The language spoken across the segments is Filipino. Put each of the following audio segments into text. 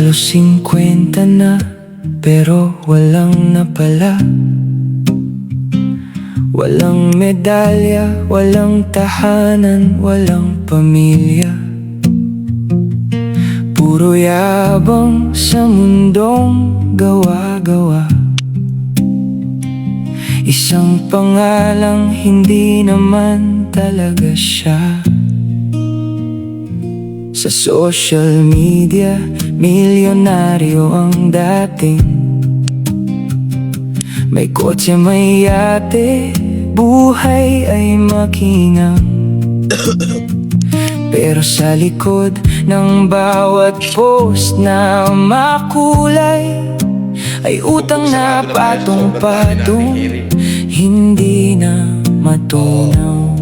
Halos 50 na, pero walang napala. Walang medalya, walang tahanan, walang pamilya. Puro yabang sa mundong gawa-gawa. Isang pangalang hindi naman talaga siya. Sa social media, milyonaryo ang dating. May kotse, may yate, buhay ay makinang. Pero sa likod ng bawat post na makulay ay utang na patong-patong, hindi na matunaw.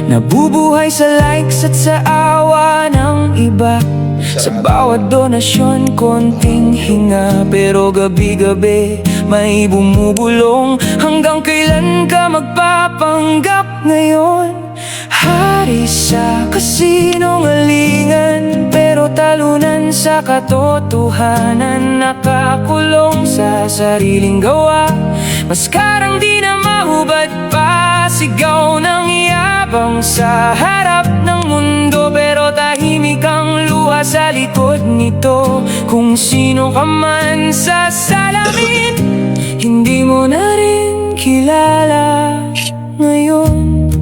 Nabubuhay sa likes at sa awa ng iba. Sa bawat donasyon, konting hinga. Pero gabi-gabi may bumubulong. Hanggang kailan ka magpapanggap ngayon? Hari sa kasinungalingan, pero talunan sa katotohanan. Nakakulong sa sariling gawa, maskarang di na mahubad pa. Sigaw ng yabang sa harap ng mundo, pero tahimik ang luha sa likod nito. Kung sino ka man sa salamin, hindi mo na rin kilala ngayon.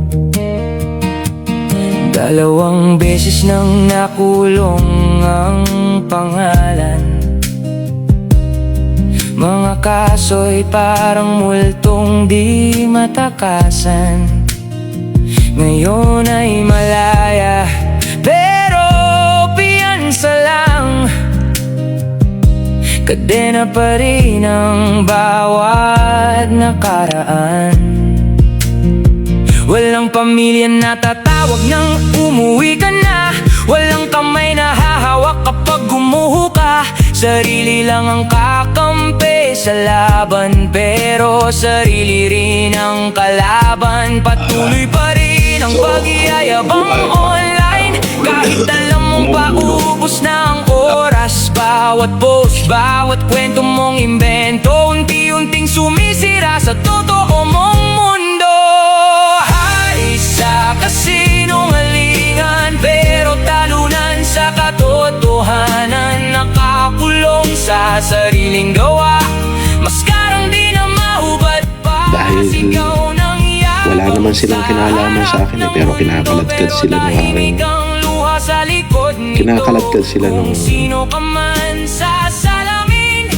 Dalawang beses nang nakulong ang pangalan. Mga kaso'y parang multong di matakasan. Ngayon ay malaya, pero piyansa lang. Kadena pa rin ang bawat nakaraan. Walang pamilya na tatawag nang umuwi ka na. Walang kamay na hahawak kapag gumuho ka. Sarili lang ang kakampi sa laban, pero sarili rin ang kalaban. Patuloy pa rin ang pag-iyayabang online, kahit alam mong paubos na ang oras. Bawat post, bawat kwento mong imbento, unti-unting sumisira sa totoo mong mundo. Sa kasinungalingan, pero talunan sa katotohanan. Nakakulong sa sariling gawa, maskarang di na mahubad pa. Dahil wala naman silang kinalaman sa akin pero kinakaladkad sila ng aking kinakaladkad sila nung sino ka man sa salamin,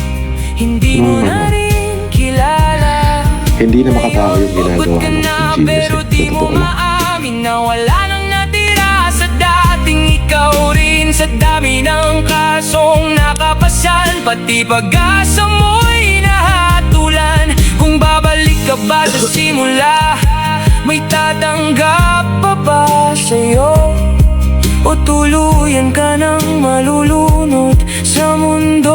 hindi mo na rin kilala. Hindi na makatao yung ginagawa ng pero di mo maamin na wala nang natira sa dating ikaw rin. Sa dami ng kasong nakapasan, pati pag-asa mo'y nahatulan. Kung babalik ka ba sa simula, may tatanggap pa ba sa'yo? O tuluyan ka nang malulunod sa mundong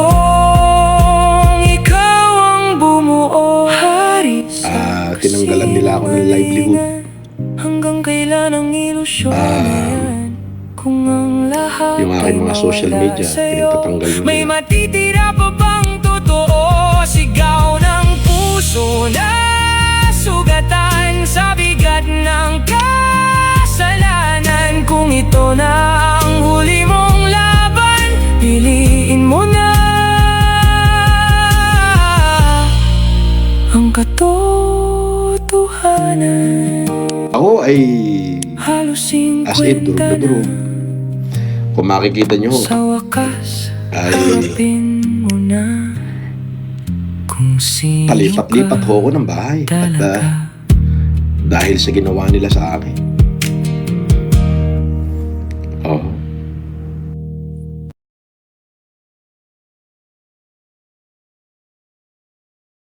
ikaw ang bumuo? Hari sa tinanggalan nila ako ng livelihood. Hanggang kailan ang ilusyon yan? Kung ang lahat yung aking mga social media, pinagtatanggal mo may nila. matitira pa bang totoo? Sigaw ng puso na sugatan sa bigat ng kasalanan. Kung ito na ang huli mong laban, piliin mo na ang katotohanan. Ako ay Halos as in bro. Kung makikita nyo sa wakas, ay harapin mo na kung sino palipat-lipat ho ako ng bahay. At dahil sa ginawa nila sa akin. Oh.